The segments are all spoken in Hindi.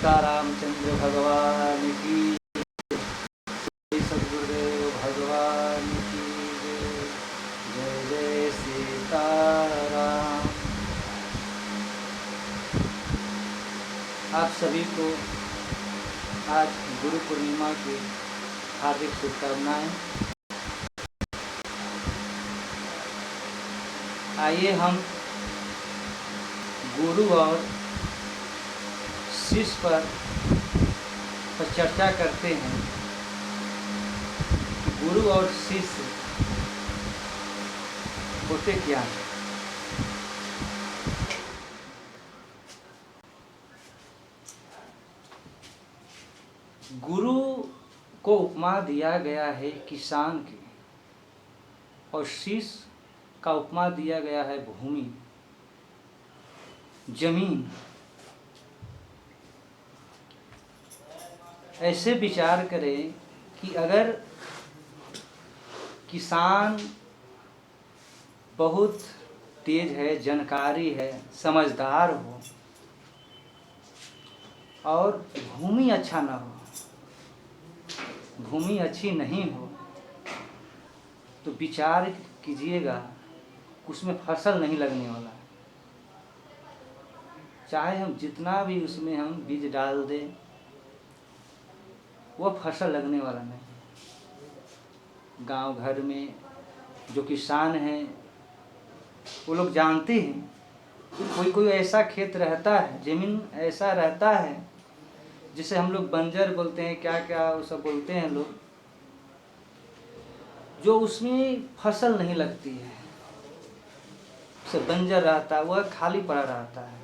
सीतारामचंद्र भगवान की, श्री सद्गुरुदेव भगवान की जय। जय जय सीताराम। आप सभी को आज गुरु पूर्णिमा की हार्दिक शुभकामनाएं। आइए हम गुरु और शिष्य पर चर्चा करते हैं। गुरु और शिष्य होते क्या हैं? गुरु को उपमा दिया गया है किसान की, और शिष्य का उपमा दिया गया है भूमि, जमीन। ऐसे विचार करें कि अगर किसान बहुत तेज है, जानकारी है, समझदार हो, और भूमि अच्छा ना हो, भूमि अच्छी नहीं हो, तो विचार कीजिएगा उसमें फसल नहीं लगने वाला है। चाहे हम जितना भी उसमें हम बीज डाल दें, वह फसल लगने वाला नहीं। गांव घर में जो किसान हैं वो लोग जानते हैं कि कोई कोई ऐसा खेत रहता है, ज़मीन ऐसा रहता है जिसे हम लोग बंजर बोलते हैं, क्या क्या वो सब बोलते हैं लोग, जो उसमें फसल नहीं लगती है, उसे बंजर रहता है, वह खाली पड़ा रहता है।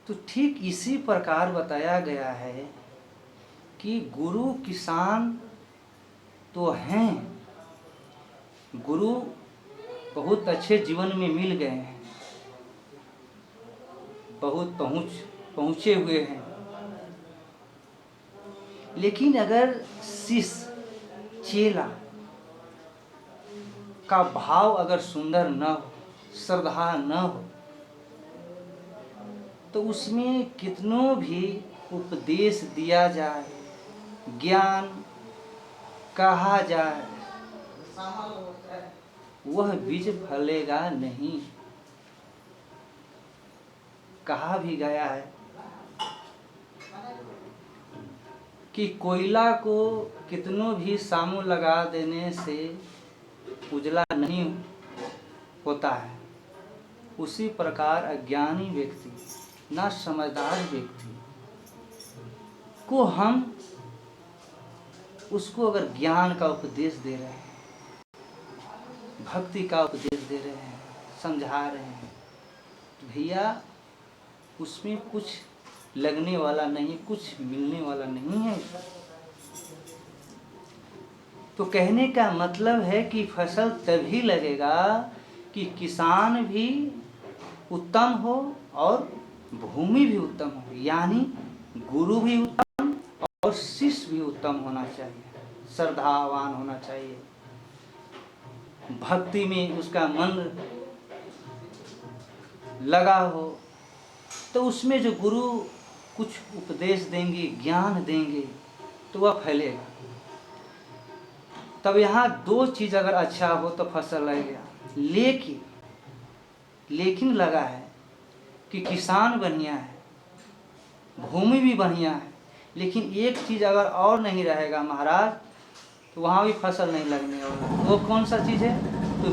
तो ठीक इसी प्रकार बताया गया है कि गुरु किसान तो हैं, गुरु बहुत अच्छे जीवन में मिल गए हैं, बहुत पहुँचे हुए हैं, लेकिन अगर शिष्य चेला का भाव अगर सुंदर न हो, श्रद्धा न हो, तो उसमें कितनों भी उपदेश दिया जाए, ज्ञान कहा जाए, वह बीज फलेगा नहीं। कहा भी गया है कि कोयला को कितनों भी सामू लगा देने से उजला नहीं होता है, उसी प्रकार अज्ञानी व्यक्ति, ना समझदार व्यक्ति को हम उसको अगर ज्ञान का उपदेश दे रहे हैं, भक्ति का उपदेश दे रहे हैं, समझा रहे हैं, तो भैया उसमें कुछ लगने वाला नहीं, कुछ मिलने वाला नहीं है। तो कहने का मतलब है कि फसल तभी लगेगा कि किसान भी उत्तम हो और भूमि भी उत्तम हो, यानी गुरु भी उत्तम और शिष्य भी उत्तम होना चाहिए, श्रद्धावान होना चाहिए, भक्ति में उसका मन लगा हो, तो उसमें जो गुरु कुछ उपदेश देंगे, ज्ञान देंगे, तो वह फैलेगा। तब यहाँ दो चीज़ अगर अच्छा हो तो फसल लगेगा। लेकिन लगा है कि किसान बढ़िया है, भूमि भी बढ़िया है, लेकिन एक चीज़ अगर और नहीं रहेगा महाराज, तो वहाँ भी फसल नहीं लगने वाला। वो कौन सा चीज़ है? तो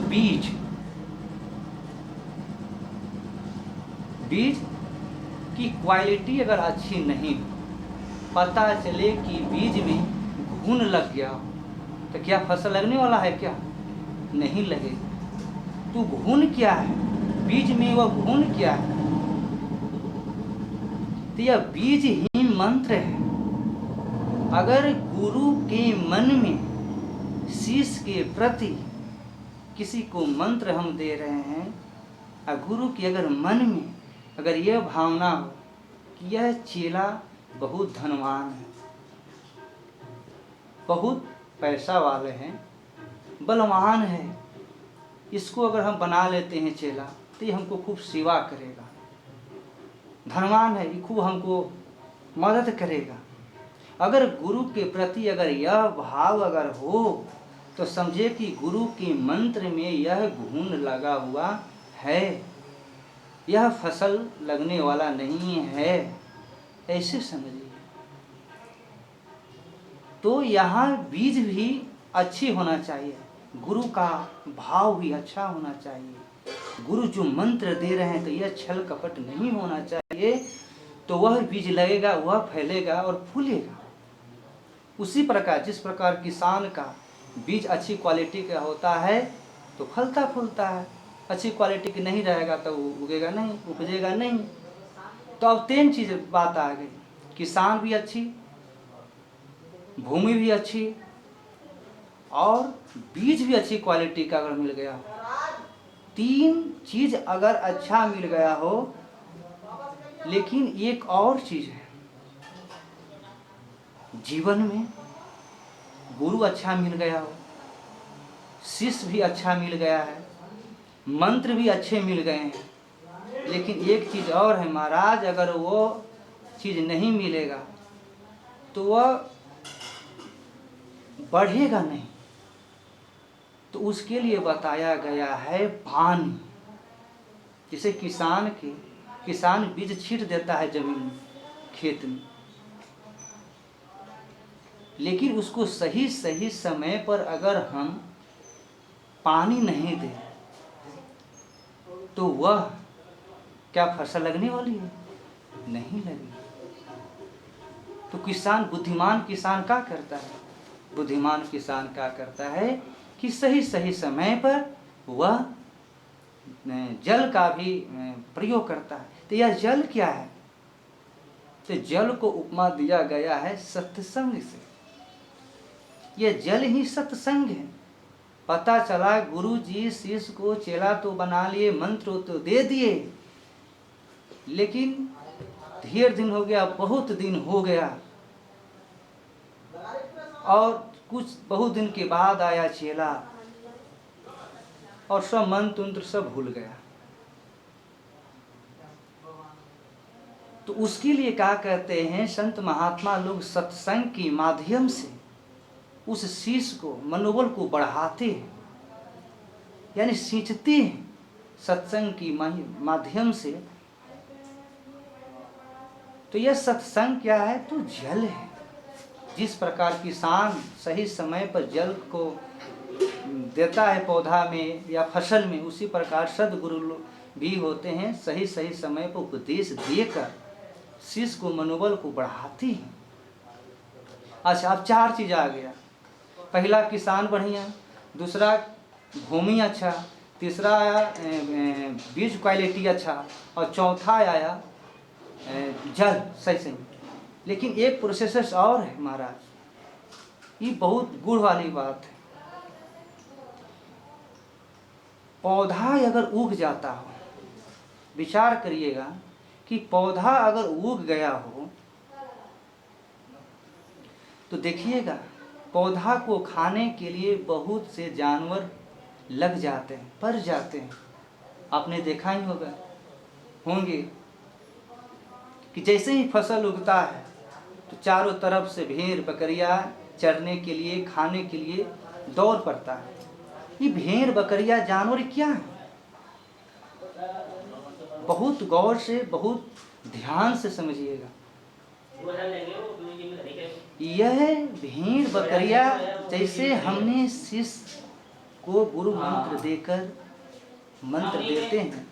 बीज की क्वालिटी अगर अच्छी नहीं, पता चले कि बीज में घुन लग गया, तो क्या फसल लगने वाला है? क्या नहीं लगेगा। तो घुन क्या है? बीज में वह घुन क्या है? तो यह बीज ही मंत्र है। अगर गुरु के मन में शिष्य के प्रति किसी को मंत्र हम दे रहे हैं, और गुरु के अगर मन में अगर यह भावना हो कि यह चेला बहुत धनवान है, बहुत पैसा वाले हैं, बलवान है, इसको अगर हम बना लेते हैं चेला, तो ये हमको खूब सेवा करेगा, धनवान है, ये खूब हमको मदद करेगा। अगर गुरु के प्रति अगर यह भाव अगर हो तो समझे कि गुरु के मंत्र में यह गुण लगा हुआ है, यह फसल लगने वाला नहीं है, ऐसे समझिए। तो यहाँ बीज भी अच्छी होना चाहिए, गुरु का भाव भी अच्छा होना चाहिए। गुरु जो मंत्र दे रहे हैं तो यह छल कपट नहीं होना चाहिए, तो वह बीज लगेगा, वह फैलेगा और फूलेगा। उसी प्रकार जिस प्रकार किसान का बीज अच्छी क्वालिटी का होता है तो फलता फूलता है, अच्छी क्वालिटी की नहीं रहेगा तो उगेगा नहीं, उपजेगा नहीं। तो अब 3 चीज़ बात आ गई, किसान भी अच्छी, भूमि भी अच्छी और बीज भी अच्छी क्वालिटी का अगर मिल गया, 3 चीज़ अगर अच्छा मिल गया हो। लेकिन एक और चीज़ है, जीवन में गुरु अच्छा मिल गया हो, शिष्य भी अच्छा मिल गया है, मंत्र भी अच्छे मिल गए हैं, लेकिन एक चीज़ और है महाराज, अगर वो चीज़ नहीं मिलेगा तो वह बढ़ेगा नहीं। तो उसके लिए बताया गया है पानी। जैसे किसान बीज छींट देता है जमीन में, खेत में, लेकिन उसको सही सही समय पर अगर हम पानी नहीं दें तो वह क्या फसल लगने वाली है? नहीं लगी। तो बुद्धिमान किसान क्या करता है? बुद्धिमान किसान क्या करता है कि सही सही समय पर वह जल का भी प्रयोग करता है। तो यह जल क्या है? तो जल को उपमा दिया गया है सत्संग से। यह जल ही सत्संग है। पता चला गुरु जी शिष्य को चेला तो बना लिए, मंत्र तो दे दिए, लेकिन ढेर दिन हो गया, बहुत दिन हो गया, और बहुत दिन के बाद आया चेला और सब मंत्र तंत्र सब भूल गया। तो उसके लिए क्या कहते हैं संत महात्मा लोग, सत्संग के माध्यम से उस शिष्य को मनोबल को बढ़ाते हैं, यानी सींचते हैं सत्संग की माध्यम से। तो यह सत्संग क्या है? तो जल है। जिस प्रकार किसान सही समय पर जल को देता है पौधा में या फसल में, उसी प्रकार सद्गुरु भी होते हैं, सही सही समय पर उपदेश देकर शिष्य को मनोबल को बढ़ाती हैं। अच्छा, अब 4 चीज़ आ गया। पहला किसान बढ़िया, दूसरा भूमि अच्छा, तीसरा आया बीज क्वालिटी अच्छा, और चौथा आया जल सही सही। लेकिन एक प्रोसेस और है महाराज, ये बहुत गुड़ वाली बात है। पौधा अगर उग जाता हो, विचार करिएगा कि पौधा अगर उग गया हो तो देखिएगा पौधा को खाने के लिए बहुत से जानवर लग जाते हैं, पर जाते हैं। आपने देखा ही होंगे कि जैसे ही फसल उगता है तो चारों तरफ से भेड़ बकरियां चरने के लिए, खाने के लिए दौड़ पड़ता है। ये भेड़ बकरियां जानवर क्या है? बहुत गौर से, बहुत ध्यान से समझिएगा। यह भेड़ बकरियां जैसे हमने शिष्य को गुरु मंत्र देकर मंत्र देते हैं,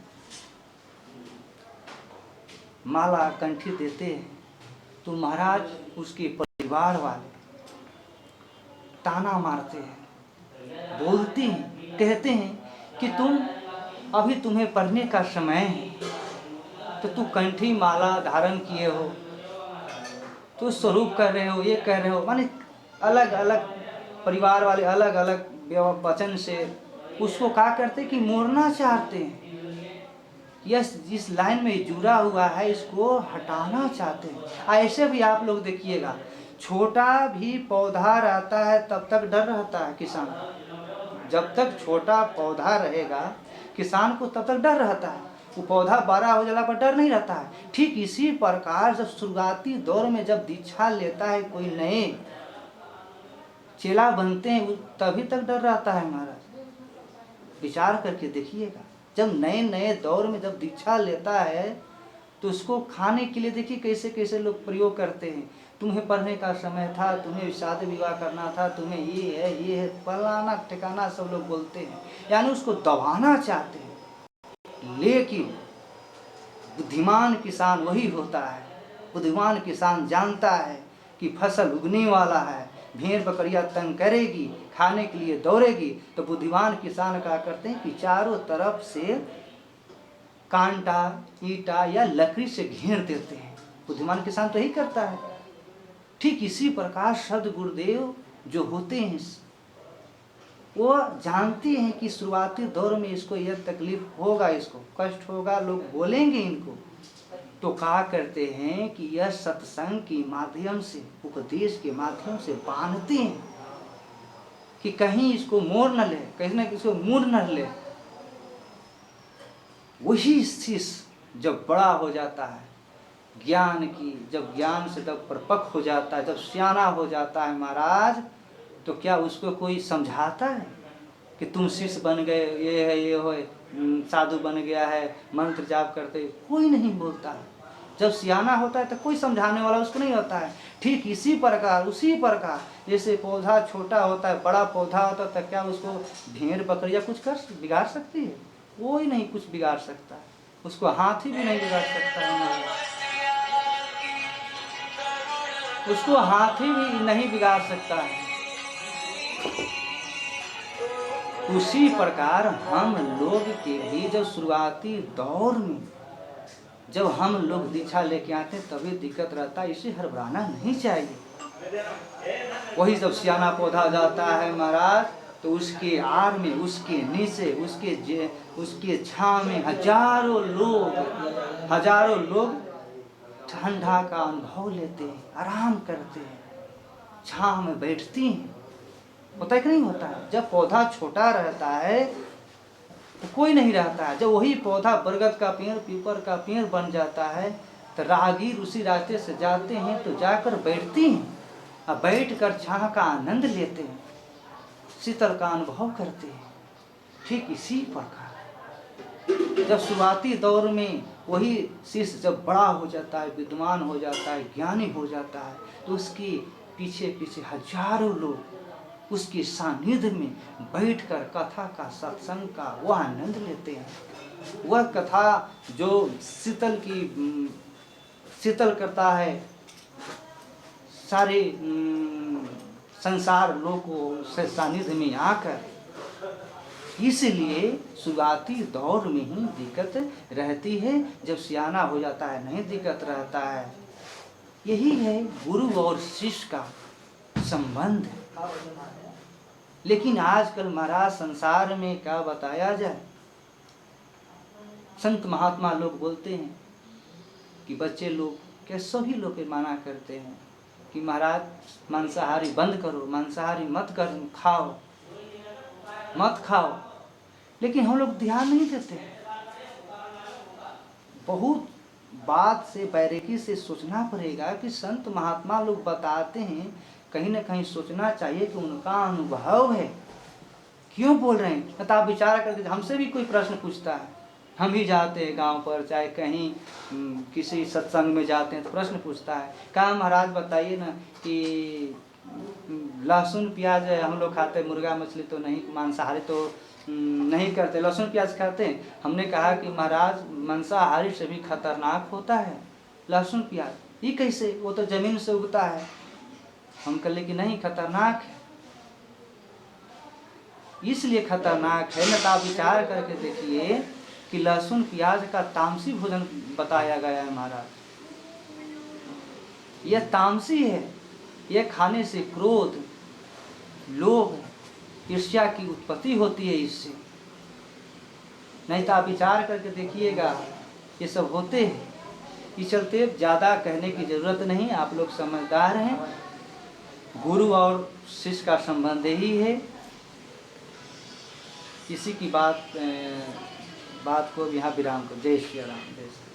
माला कंठी देते हैं, तो महाराज उसके परिवार वाले ताना मारते हैं, बोलते हैं, कहते हैं कि अभी तुम्हें पढ़ने का समय है, तो तू कंठी माला धारण किए हो, तो स्वरूप कर रहे हो, ये कह रहे हो, माने अलग अलग परिवार वाले अलग अलग वचन से उसको क्या करते कि मोड़ना चाहते हैं। यस, जिस लाइन में जुड़ा हुआ है इसको हटाना चाहते हैं। ऐसे भी आप लोग देखिएगा, छोटा भी पौधा रहता है तब तक डर रहता है किसान को। जब तक छोटा पौधा रहेगा किसान को तब तक डर रहता है। वो पौधा बड़ा हो जाला पर डर नहीं रहता है। ठीक इसी प्रकार जब शुरुआती दौर में जब दीक्षा लेता है कोई नए चेला बनते हैं तभी तक डर रहता है महाराज। विचार करके देखिएगा, जब नए नए दौर में जब दीक्षा लेता है तो उसको खाने के लिए देखिए कैसे कैसे लोग प्रयोग करते हैं। तुम्हें पढ़ने का समय था, तुम्हें शादी विवाह करना था, तुम्हें ये है फलाना ठिकाना सब लोग बोलते हैं, यानी उसको दबाना चाहते हैं। लेकिन बुद्धिमान किसान वही होता है। बुद्धिमान किसान जानता है कि फसल उगने वाला है, भेड़ बकरियां तंग करेगी, खाने के लिए दौड़ेगी, तो बुद्धिमान किसान क्या करते हैं कि चारों तरफ से कांटा ईंटा या लकड़ी से घेर देते हैं। बुद्धिमान किसान तो यही करता है। ठीक इसी प्रकार सद्गुरुदेव जो होते हैं वो जानते हैं कि शुरुआती दौर में इसको यह तकलीफ होगा, इसको कष्ट होगा, लोग बोलेंगे इनको, तो क्या करते हैं कि यह सत्संग के माध्यम से, उपदेश के माध्यम से बांधते हैं कि कहीं इसको मोड़ न ले, कहीं ना किसी को मुड़ न ले। वही शिष्य जब बड़ा हो जाता है ज्ञान की, जब ज्ञान से जब परिपक्व हो जाता है, जब सियाना हो जाता है महाराज, तो क्या उसको कोई समझाता है कि तुम शिष्य बन गए, ये है ये हो, साधु बन गया है, मंत्र जाप करते? कोई नहीं बोलता है। जब सियाना होता है तो कोई समझाने वाला उसको नहीं होता है। ठीक इसी प्रकार, उसी प्रकार जैसे पौधा छोटा होता है, बड़ा पौधा होता है, तो क्या उसको भेड़ बकरियां कुछ कर बिगाड़ सकती है? कोई नहीं कुछ बिगाड़ सकता है, उसको हाथी भी नहीं बिगाड़ सकता है, उसको हाथी भी नहीं बिगाड़ सकता है। उसी प्रकार हम लोग के भी जब शुरुआती दौर में जब हम लोग दीक्षा लेके आते हैं तभी दिक्कत रहता है, इसे हड़बड़ाना नहीं चाहिए। वही जब सियाना पौधा जाता है महाराज, तो उसके आड़ में, उसके नीचे, उसके छांव में हजारों लोग ठंडा का अनुभव लेते हैं, आराम करते हैं, छांव में बैठती हैं। होता है कि नहीं होता है? जब पौधा छोटा रहता है तो कोई नहीं रहता है। जब वही पौधा बरगद का पेड़, पीपल का पेड़ बन जाता है तो राहगीर उसी रास्ते से जाते हैं तो जाकर बैठती हैं, और बैठ कर छांव का आनंद लेते हैं, शीतल का अनुभव करते हैं। ठीक इसी प्रकार जब शुरुआती दौर में वही शिष्य जब बड़ा हो जाता है, विद्वान हो जाता है, ज्ञानी हो जाता है, तो उसके पीछे पीछे हजारों लोग उसके सानिध्य में बैठकर कथा का, सत्संग का वह आनंद लेते हैं। वह कथा जो शीतल करता है सारे संसार लोगों से सानिध्य में आकर। इसलिए शुरुआती दौर में ही दिक्कत रहती है, जब सियाना हो जाता है नहीं दिक्कत रहता है। यही है गुरु और शिष्य का संबंध। लेकिन आजकल महाराज संसार में क्या बताया जाए, संत महात्मा लोग बोलते हैं कि बच्चे लोग क्या सभी लोग माना करते हैं कि महाराज मांसाहारी बंद करो, मांसाहारी मत खाओ, लेकिन हम लोग ध्यान नहीं देते हैं। बहुत बात से बारीकी से सोचना पड़ेगा कि संत महात्मा लोग बताते हैं, कहीं ना कहीं सोचना चाहिए कि उनका अनुभव है, क्यों बोल रहे हैं। तो आप विचार करके, हमसे भी कोई प्रश्न पूछता है, हम भी जाते हैं गांव पर, चाहे कहीं किसी सत्संग में जाते हैं तो प्रश्न पूछता है, कहाँ महाराज बताइए ना कि लहसुन प्याज हम लोग खाते हैं, मुर्गा मछली तो नहीं, मांसाहारी तो नहीं करते, लहसुन प्याज खाते हैं। हमने कहा कि महाराज मांसाहारी से भी खतरनाक होता है लहसुन प्याज। ये कैसे? वो तो जमीन से उगता है। हम कह ले कि नहीं, खतरनाक है। इसलिए खतरनाक है ना, तो आप विचार करके देखिए कि लहसुन प्याज का तामसी भोजन बताया गया है महाराज। यह तामसी है, यह खाने से क्रोध, लोभ, ईर्ष्या की उत्पत्ति होती है इससे। नहीं तो आप विचार करके देखिएगा, ये सब होते हैं। इस चलते ज़्यादा कहने की ज़रूरत नहीं, आप लोग समझदार हैं। गुरु और शिष्य का संबंध ही है। किसी की बात बात को अब यहाँ विराम को। जय श्री राम, जय श्री राम।